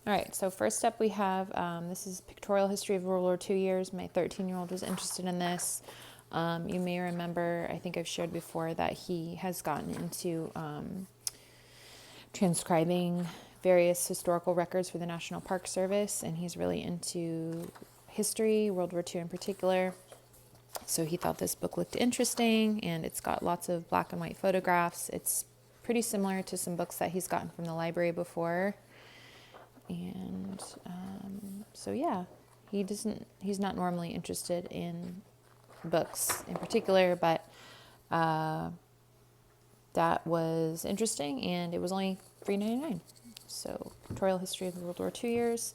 All right, so first up we have, this is Pictorial History of World War II years. My 13-year-old was interested in this. You may remember, I think I've shared before, that he has gotten into transcribing various historical records for the National Park Service, and he's really into history, World War II in particular. So he thought this book looked interesting, and it's got lots of black and white photographs. It's pretty similar to some books that he's gotten from the library before. And so yeah, he's not normally interested in books in particular, but that was interesting, and it was only $3.99. So Pictorial History of the World War II years.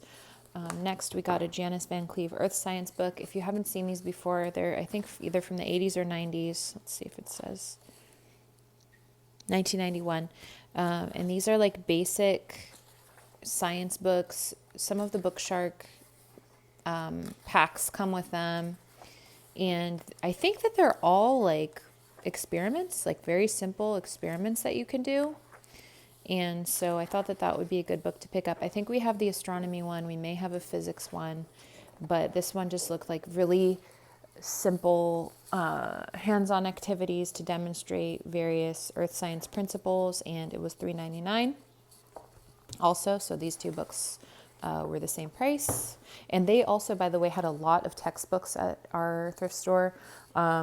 Next, we got a Janice Van Cleve Earth Science book. If you haven't seen these before, they're, I think, either from the 80s or 90s. Let's see if it says 1991. And these are like basic science books. Some of the Bookshark packs come with them. And I think that they're all like experiments, like very simple experiments that you can do. And so I thought that that would be a good book to pick up. I think we have the astronomy one. We may have a physics one. But this one just looked like really simple hands-on activities to demonstrate various earth science principles. And it was $3.99 also. So these two books were the same price. And they also, by the way, had a lot of textbooks at our thrift store.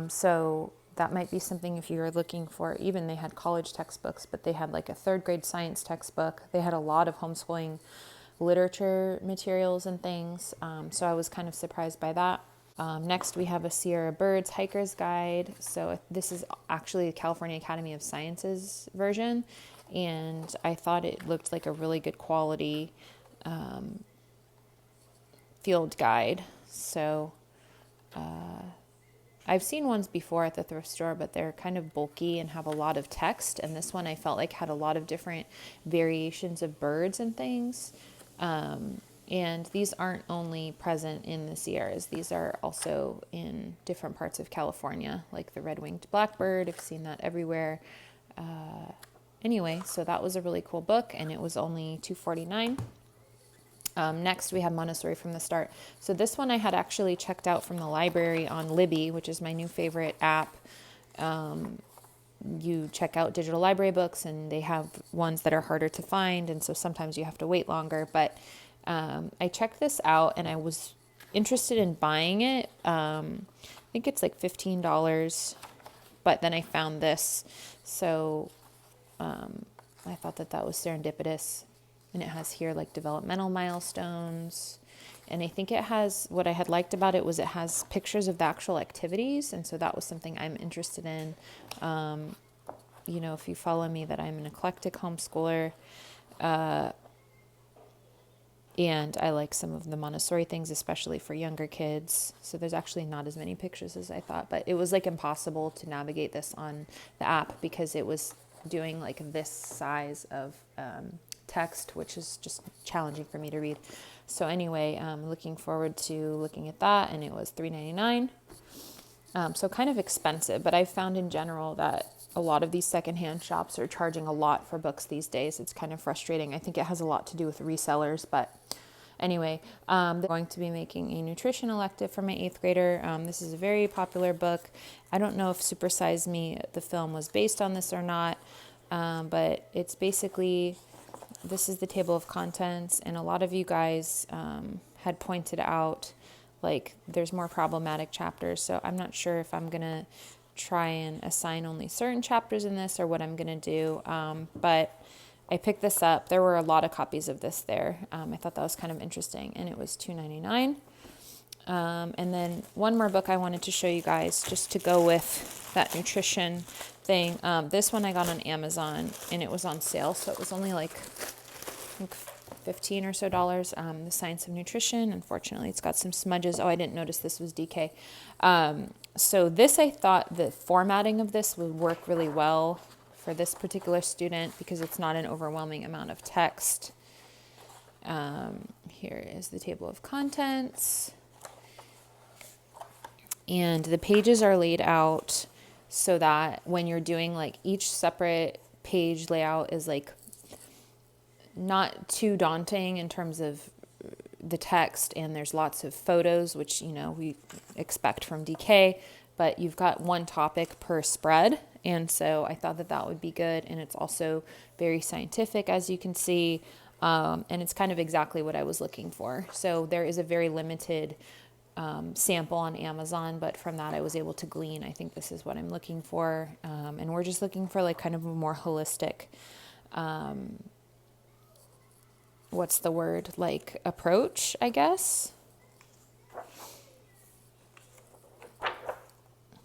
So that might be something if you're looking for, even they had college textbooks, but they had like a third grade science textbook. They had a lot of homeschooling literature materials and things. So I was kind of surprised by that. Next, we have a Sierra Birds Hiker's Guide. So this is actually the California Academy of Sciences version. And I thought it looked like a really good quality field guide. So I've seen ones before at the thrift store, but they're kind of bulky and have a lot of text. And this one I felt like had a lot of different variations of birds and things. And these aren't only present in the Sierras. These are also in different parts of California, like the red-winged blackbird. I've seen that everywhere. Anyway, so that was a really cool book, and it was only $2.49. Next, we have Montessori from the Start. So this one I had actually checked out from the library on Libby, which is my new favorite app. You check out digital library books, and they have ones that are harder to find, and so sometimes you have to wait longer. But I checked this out, and I was interested in buying it. I think it's like $15, but then I found this. So I thought that that was serendipitous. And it has here like developmental milestones. And I think it has, what I had liked about it was it has pictures of the actual activities. And so that was something I'm interested in. You know, if you follow me, that I'm an eclectic homeschooler. And I like some of the Montessori things, especially for younger kids. So there's actually not as many pictures as I thought. But it was like impossible to navigate this on the app because it was doing like this size of text, which is just challenging for me to read. So anyway, I'm looking forward to looking at that, and it was $3.99. So kind of expensive, but I've found in general that a lot of these secondhand shops are charging a lot for books these days. It's kind of frustrating. I think it has a lot to do with resellers, but anyway, they're going to be making a nutrition elective for my 8th grader. This is a very popular book. I don't know if Super Size Me, the film, was based on this or not, but it's basically, this is the table of contents, and a lot of you guys had pointed out like there's more problematic chapters, so I'm not sure if I'm going to try and assign only certain chapters in this or what I'm going to do, but I picked this up. There were a lot of copies of this there. I thought that was kind of interesting, and it was $2.99. And then one more book I wanted to show you guys just to go with that nutrition thing. This one I got on Amazon, and it was on sale, so it was only like, I think, $15 or so. The Science of Nutrition. Unfortunately, it's got some smudges. Oh, I didn't notice this was DK. So this, I thought the formatting of this would work really well for this particular student because it's not an overwhelming amount of text. Here is the table of contents. And the pages are laid out so that when you're doing like each separate page layout is like not too daunting in terms of the text, and there's lots of photos, which, we expect from DK, but you've got one topic per spread. And so I thought that that would be good. And it's also very scientific, as you can see. And it's kind of exactly what I was looking for. So there is a very limited sample on Amazon, but from that I was able to glean, I think this is what I'm looking for. And we're just looking for like kind of a more holistic, what's the word, like approach, I guess.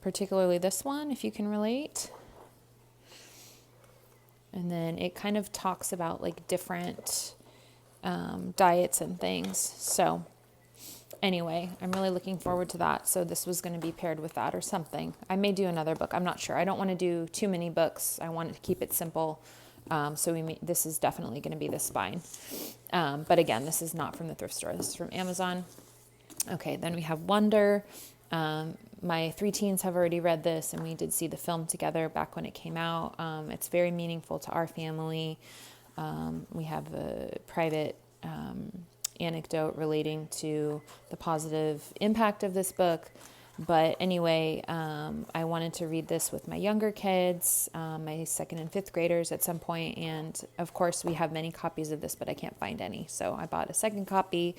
Particularly this one, if you can relate. And then it kind of talks about like different diets and things. So anyway, I'm really looking forward to that. So this was going to be paired with that or something. I may do another book. I'm not sure. I don't want to do too many books. I want to keep it simple. This is definitely going to be the spine. But again, this is not from the thrift store. This is from Amazon. Okay, then we have Wonder. My 3 teens have already read this, and we did see the film together back when it came out. It's very meaningful to our family. We have a private anecdote relating to the positive impact of this book. But anyway, I wanted to read this with my younger kids, my 2nd and 5th graders at some point. And of course, we have many copies of this, but I can't find any. So I bought a second copy,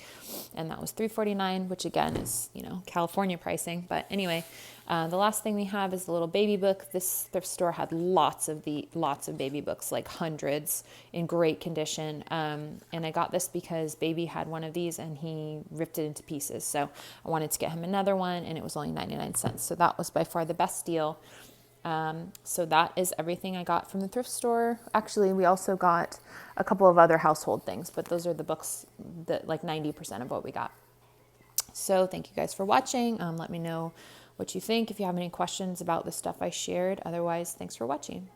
and that was $3.49, which again is, California pricing. But anyway, the last thing we have is the little baby book. This thrift store had lots of baby books, like hundreds, in great condition. And I got this because baby had one of these and he ripped it into pieces. So I wanted to get him another one, and it was only 99 cents. So that was by far the best deal. So that is everything I got from the thrift store. Actually, we also got a couple of other household things, but those are the books that like 90% of what we got. So thank you guys for watching. Let me know what you think if you have any questions about the stuff I shared. Otherwise, thanks for watching.